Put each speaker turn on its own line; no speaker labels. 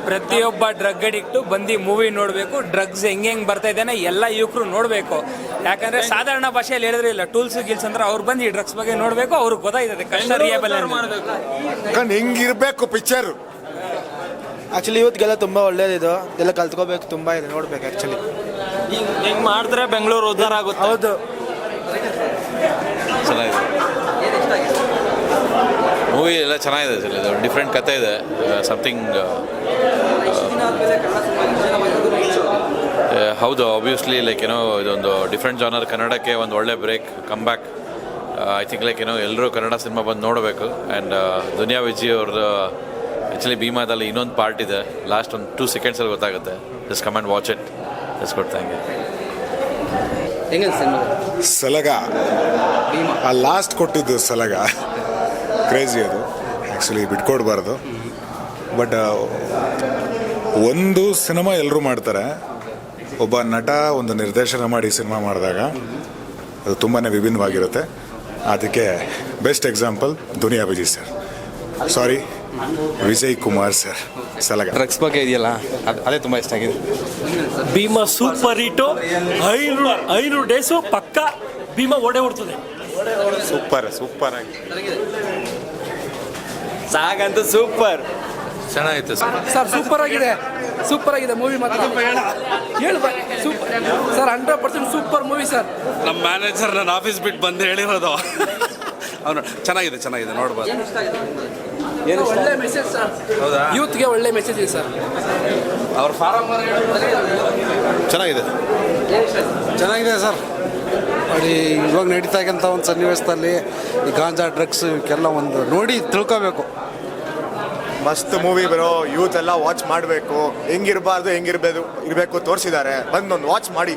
ಪ್ರತಿಯೊಬ್ಬ drug addict ಬಂದು movie ನೋಡಬೇಕು. ಡ್ರಗ್ಸ್ ಹೆಂಗೆ ಬರ್ತಾ ಇದ್ದಾನೆ ಎಲ್ಲ ಯುವಕರು ನೋಡಬೇಕು. ಯಾಕಂದ್ರೆ ಸಾಧಾರಣ ಭಾಷೆಯಲ್ಲಿ ಹೇಳಿದ್ರೆ ಇಲ್ಲ, ಟೂಲ್ಸ್ ಗಿಲ್ಸ್ ಅಂದ್ರೆ ಅವ್ರು ಬಂದು ಈ ಡ್ರಗ್ಸ್ ಬಗ್ಗೆ ನೋಡಬೇಕು. ಅವ್ರಿಗೆ ಗೊತ್ತಾಯ್ತದೆ ಕಷ್ಟ ರಿಯಬಲ್ ಮಾಡಬೇಕು.
ಹೆಂಗಿರ್ಬೇಕು ಪಿಕ್ಚರ್.
ಆ್ಯಕ್ಚುಲಿ ಯೂತ್ಗೆಲ್ಲ ತುಂಬ ಒಳ್ಳೇದಿದು, ಎಲ್ಲ ಕಲ್ತ್ಕೋಬೇಕು, ತುಂಬ ಇದೆ ನೋಡ್ಬೇಕು. ಆ್ಯಕ್ಚುಲಿ
ಹೆಂಗೆ ಮಾಡಿದ್ರೆ ಬೆಂಗಳೂರು ಉದ್ಧಾರ ಆಗುತ್ತೆ.
ಹೌದು,
ಚೆನ್ನಾಗಿದೆ ಮೂವಿ ಎಲ್ಲ ಚೆನ್ನಾಗಿದೆ ಸರ್. ಇದು ಡಿಫ್ರೆಂಟ್ ಕತೆ ಇದೆ. ಸಮಥಿಂಗ್ ಹೌದು, ಆಬ್ವಿಯಸ್ಲಿ ಲೈಕ್ ಏನೋ ಇದೊಂದು ಡಿಫ್ರೆಂಟ್ ಜಾನರ್. ಕನ್ನಡಕ್ಕೆ ಒಂದು ಒಳ್ಳೆ break, come back. I think like ಏನೋ ಎಲ್ಲರೂ ಕನ್ನಡ ಸಿನಿಮಾ ಬಂದು ನೋಡಬೇಕು. ಆ್ಯಂಡ್ ದುನಿಯಾ ವಿಜಿ ಅವ್ರದ್ದು ಆ್ಯಕ್ಚುಲಿ ಭೀಮಾದಲ್ಲಿ ಇನ್ನೊಂದು ಪಾರ್ಟ್ ಇದೆ, ಲಾಸ್ಟ್ ಒಂದು 2 ಸೆಕೆಂಡ್ಸಲ್ಲಿ ಗೊತ್ತಾಗುತ್ತೆ. Just come and watch it. Just ಕೊಡ್ ಥ್ಯಾಂಕ್ ಯು.
ಸಲಗ ಆ ಲಾಸ್ಟ್ ಕೊಟ್ಟಿದ್ದು ಸಲಗ ಕ್ರೇಜಿ. ಅದು ಆ್ಯಕ್ಚುಲಿ ಬಿಟ್ಕೊಡ್ಬಾರ್ದು. ಬಟ್ ಒಂದು ಸಿನಿಮಾ ಎಲ್ಲರೂ ಮಾಡ್ತಾರೆ, ಒಬ್ಬ ನಟ ಒಂದು ನಿರ್ದೇಶನ ಮಾಡಿ ಸಿನಿಮಾ ಮಾಡಿದಾಗ ಅದು ತುಂಬಾ ವಿಭಿನ್ನವಾಗಿರುತ್ತೆ. ಅದಕ್ಕೆ best example Duniya Vijay sir, ಸಾರಿ ವಿಜಯ್ ಕುಮಾರ್ ಸರ್. ಸಲಗ
ಡ್ರಗ್ಸ್ ಬಗ್ಗೆ ಇದೆಯಲ್ಲ, ಅದೇ ತುಂಬ ಇಷ್ಟ ಆಗಿದೆ.
ಭೀಮಾ ಸೂಪರ್ ಹಿಟ್ಟು. 500 ಡೇಸು ಪಕ್ಕ ಭೀಮಾ ಓಡೇ ಹೊಡ್ತದೆ.
ಸೂಪರ್ ಆಗಿ
ಸಾಗಂತೂ ಸೂಪರ್
ಚೆನ್ನಾಗಿತ್ತು
ಸರ್. ಸೂಪರ್ ಆಗಿದೆ ಮೂವಿ ಮಾತ್ರ. ಹೇಳು super sir, 100% super movie sir.
ನಮ್ಮ ಮ್ಯಾನೇಜರ್ ನನ್ನ ಆಫೀಸ್ ಬಿಟ್ಟು ಬಂದು ಹೇಳಿರೋದು. ಅವನು ಚೆನ್ನಾಗಿದೆ ನೋಡ್ಬೋದು.
ಒಳ್ಳೆ ಮೆಸೇಜ್ ಸರ್, ಯೂತ್ಗೆ ಒಳ್ಳೆ ಮೆಸೇಜ್ ಇದೆ ಸರ್.
ಅವ್ರ ಫಾರಂ
ಚೆನ್ನಾಗಿದೆ ಸರ್. ನೋಡಿ, ಇವಾಗ ನಡೀತಾ ಇದ್ದಂಥ ಒಂದು ಸನ್ನಿವೇಶದಲ್ಲಿ ಈ ಗಾಂಜಾ ಡ್ರಗ್ಸ್ ಇವಕ್ಕೆಲ್ಲ ಒಂದು ನೋಡಿ ತಿಳ್ಕೋಬೇಕು.
ಮಸ್ತ್ ಮೂವಿ ಬರೋ, ಯೂತ್ ಎಲ್ಲ ವಾಚ್ ಮಾಡಬೇಕು. ಹೆಂಗಿರಬಾರ್ದು ಹೆಂಗಿರಬೇಕು ತೋರಿಸಿದ್ದಾರೆ. ಬಂದೊಂದು ವಾಚ್ ಮಾಡಿ.